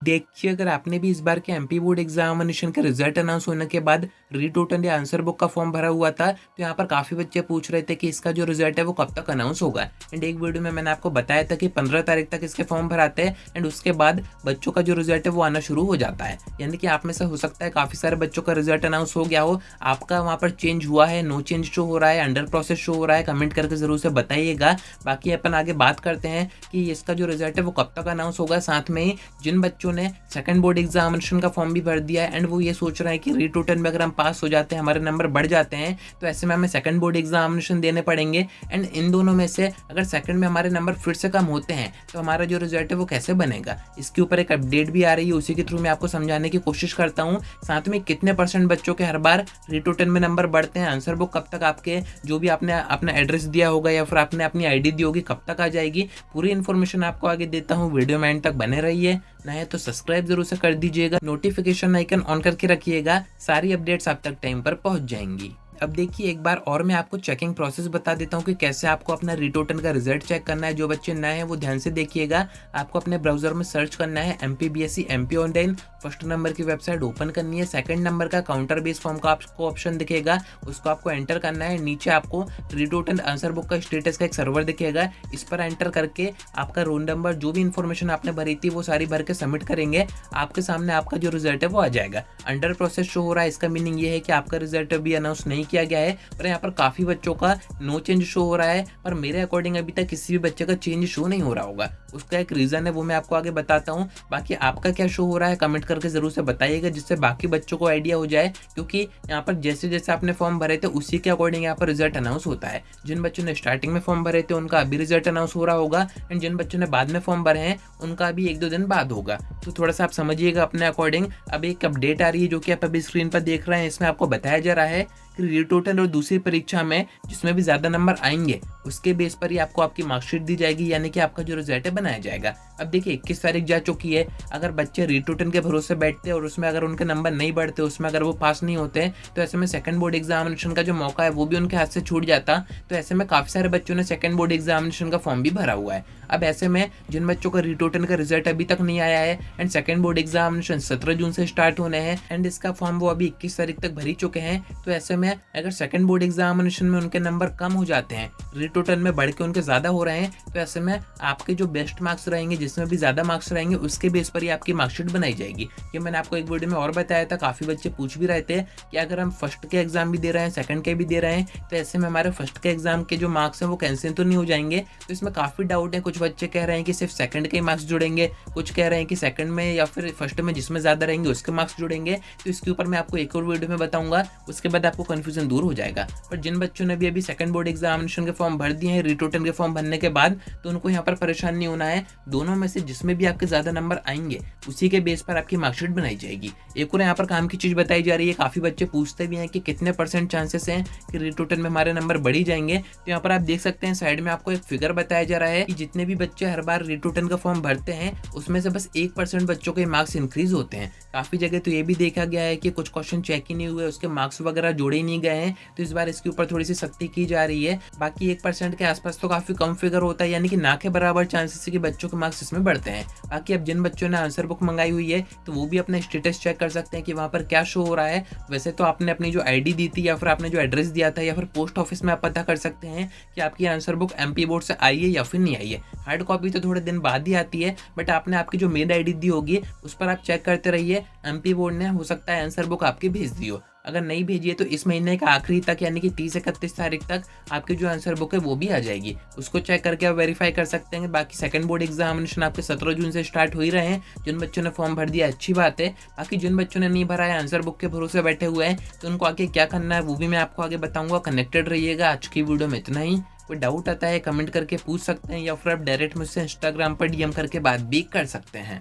देखिए, अगर आपने भी इस बार के एमपी बोर्ड एग्जामिनेशन के रिजल्ट अनाउंस होने के बाद रीटोटन या आंसर बुक का फॉर्म भरा हुआ था, तो यहाँ पर काफ़ी बच्चे पूछ रहे थे कि इसका जो रिजल्ट है वो कब तक अनाउंस होगा। एंड एक वीडियो में मैंने आपको बताया था कि 15 तारीख तक इसके फॉर्म भराते हैं एंड उसके बाद बच्चों का जो रिजल्ट है वो आना शुरू हो जाता है। यानी कि आप में से हो सकता है काफ़ी सारे बच्चों का रिजल्ट अनाउंस हो गया हो, आपका वहाँ पर चेंज हुआ है, नो चेंज शो हो रहा है, अंडर प्रोसेस शो हो रहा है, कमेंट करके ज़रूर से बताइएगा। बाकी अपन आगे बात करते हैं कि इसका जो रिजल्ट है वो कब तक अनाउंस होगा। साथ में ही जिन बच्चों ने सेकंड बोर्ड एग्जामिनेशन का फॉर्म भी भर दिया है एंड वो ये सोच रहे हैं कि रीटोटन में अगर हम पास हो जाते हैं, हमारे नंबर बढ़ जाते हैं, तो ऐसे में हमें सेकंड बोर्ड एग्जामिनेशन देने पड़ेंगे। एंड इन दोनों में से अगर सेकंड में हमारे नंबर फिर से कम होते हैं तो हमारा जो रिजल्ट है वो कैसे बनेगा, इसके ऊपर एक अपडेट भी आ रही है, उसी के थ्रू मैं आपको समझाने की कोशिश करता हूँ। साथ में कितने % बच्चों के हर बार रीटोटन में नंबर बढ़ते हैं, आंसर बुक कब तक आपके जो भी आपने अपना एड्रेस दिया होगा या फिर आपने अपनी ID दी होगी कब तक आ जाएगी, पूरी इन्फॉर्मेशन आपको आगे देता हूँ। वीडियो में एंड तक बने रहिए, नए तो सब्सक्राइब जरूर से कर दीजिएगा, नोटिफिकेशन आइकन ऑन करके रखिएगा, सारी अपडेट्स आप तक टाइम पर पहुंच जाएंगी। अब देखिए, एक बार और मैं आपको चेकिंग प्रोसेस बता देता हूँ कि कैसे आपको अपना रीटोटन का रिजल्ट चेक करना है। जो बच्चे नए हैं वो ध्यान से देखिएगा। आपको अपने ब्राउजर में सर्च करना है MPBSE MP online, first number की वेबसाइट ओपन करनी है, सेकंड नंबर का काउंटर बेस फॉर्म का आपको ऑप्शन दिखेगा, उसको आपको एंटर करना है। नीचे आपको रीटोटन आंसर बुक का स्टेटस का एक सर्वर दिखेगा, इस पर एंटर करके आपका रोल नंबर, जो भी इन्फॉर्मेशन आपने भरी थी वो सारी भर के सबमिट करेंगे। आपके सामने आपका जो रिजल्ट है वो आ जाएगा। अंडर प्रोसेस शो हो रहा है, इसका मीनिंग ये है कि आपका रिजल्ट अभी अनाउंस नहीं किया गया है। पर यहाँ पर काफी बच्चों का नो चेंज शो हो रहा है, पर मेरे अकॉर्डिंग अभी तक किसी भी बच्चे का चेंज शो नहीं हो रहा होगा। उसका एक रीजन है, वो मैं आपको आगे बताता हूँ। बाकी आपका क्या शो हो रहा है कमेंट करके जरूर से बताइएगा, जिससे बाकी बच्चों को आइडिया हो जाए, क्योंकि यहाँ पर जैसे जैसे आपने फॉर्म भरे थे उसी के अकॉर्डिंग यहाँ पर रिजल्ट अनाउंस होता है। जिन बच्चों ने स्टार्टिंग में फॉर्म भरे थे उनका अभी रिजल्ट अनाउंस हो रहा होगा एंड जिन बच्चों ने बाद में फॉर्म भरे हैं उनका अभी 1-2 दिन बाद होगा। तो थोड़ा सा आप समझिएगा अपने अकॉर्डिंग। अब एक अपडेट आ रही है जो कि आप अभी स्क्रीन पर देख रहे हैं, इसमें आपको बताया जा रहा है कि रीटोटन और दूसरी परीक्षा में जिसमें भी ज्यादा नंबर आएंगे उसके बेस पर ही आपको आपकी मार्कशीट दी जाएगी, यानी कि आपका जो रिजल्ट है बनाया जाएगा। अब देखिए 21 तारीख जा चुकी है, अगर बच्चे रीटोटन के भरोसे बैठते और उसमें अगर उनके नंबर नहीं बढ़ते, उसमें अगर वो पास नहीं होते, तो ऐसे में सेकंड बोर्ड एग्जामिनेशन का जो मौका है वो भी उनके हाथ से छूट जाता। तो ऐसे में काफी सारे बच्चों ने सेकंड बोर्ड एग्जामिनेशन का फॉर्म भी भरा हुआ है। अब ऐसे में जिन बच्चों का रीटोटन का रिजल्ट अभी तक नहीं आया है एंड सेकंड बोर्ड एग्जामिनेशन 17 जून से स्टार्ट होने हैं एंड इसका फॉर्म वो अभी 21 तारीख तक भर ही चुके हैं, तो ऐसे में अगर सेकंड बोर्ड एग्जामिनेशन में उनके नंबर कम हो जाते हैं, रीटोटन में बढ़ के उनके ज्यादा हो रहे हैं, तो ऐसे में आपके जो बेस्ट मार्क्स रहेंगे, जिसमें भी ज्यादा मार्क्स रहेंगे, उसके बेस पर ही आपकी मार्कशीट बनाई जाएगी। ये मैंने आपको एक वीडियो में और बताया था, काफी बच्चे पूछ भी रहे थे कि अगर हम फर्स्ट के एग्जाम भी दे रहे हैं, सेकंड के भी दे रहे हैं, तो ऐसे में हमारे फर्स्ट के एग्जाम के जो मार्क्स हैं वो कैंसिल तो नहीं हो जाएंगे। तो इसमें काफी डाउट है, कुछ बच्चे कह रहे हैं कि सिर्फ सेकंड के मार्क्स जुड़ेंगे, कुछ कह रहे हैं कि सेकंड में या फिर फर्स्ट में जिसमें ज्यादा रहेंगे उसके मार्क्स जुड़ेंगे। तो इसके ऊपर मैं आपको एक और वीडियो में बताऊंगा, उसके बाद आपको कंफ्यूजन दूर हो जाएगा। पर जिन बच्चों ने भी अभी सेकंड बोर्ड एग्जामिनेशन के फॉर्म भर दिए हैं रीटोटन के फॉर्म भरने के बाद, तो उनको यहाँ पर परेशान नहीं होना है। दोनों में से जिसमें भी आपके ज्यादा नंबर आएंगे उसी के बेस पर आपकी मार्कशीट बनाई जाएगी। एक और यहाँ पर काम की चीज बताई जा रही है, काफी बच्चे पूछते भी हैं कि कितने % चांसेस हैं कि रीटोटन में हमारे नंबर बढ़ ही जाएंगे। तो यहाँ पर आप देख सकते हैं साइड में आपको एक फिगर बताया जा रहा है कि जितने भी बच्चे हर बार रीटोटन का फॉर्म भरते हैं उसमें से बस 1% बच्चों के मार्क्स इंक्रीज होते हैं। काफी जगह तो ये भी देखा गया है कि कुछ क्वेश्चन चेक ही नहीं हुए, उसके मार्क्स वगैरह जोड़े ही नहीं गए हैं। तो इस बार इसके ऊपर थोड़ी सी सख्ती की जा रही है। बाकी 1% के आसपास तो काफी कम फिगर होता है, यानी कि ना के बराबर चांसेस है कि बच्चों के मार्क्स इसमें बढ़ते हैं। बाकी अब जिन बच्चों ने आंसर बुक मंगाई हुई है तो वो भी अपना स्टेटस चेक कर सकते हैं कि वहाँ पर क्या शो हो रहा है। वैसे तो आपने अपनी जो ID दी थी या फिर आपने जो एड्रेस दिया था या फिर पोस्ट ऑफिस में आप पता कर सकते हैं कि आपकी आंसर बुक MP बोर्ड से आई है या फिर नहीं आई है। हार्ड कॉपी तो थोड़े दिन बाद ही आती है, बट आपने आपकी जो मेल ID दी होगी उस पर आप चेक करते रहिए। MP बोर्ड ने हो सकता है आंसर बुक आपकी भेज दी हो, अगर नहीं भेजिए तो इस महीने का आखिरी तक यानी कि 30-31 तारीख तक आपकी जो आंसर बुक है वो भी आ जाएगी, उसको चेक करके आप वेरीफाई कर सकते हैं। बाकी सेकंड बोर्ड एग्जामिनेशन आपके 17 जून से स्टार्ट हो ही रहे हैं। जिन बच्चों ने फॉर्म भर दिया अच्छी बात है, बाकी जिन बच्चों ने नहीं भरा है, आंसर बुक के भरोसे बैठे हुए हैं, तो उनको आगे क्या करना है वो भी मैं आपको आगे बताऊंगा। कनेक्टेड रहिएगा। आज की वीडियो में इतना ही। कोई डाउट आता है कमेंट करके पूछ सकते हैं या फिर आप डायरेक्ट मुझसे इंस्टाग्राम पर DM करके बात भी कर सकते हैं।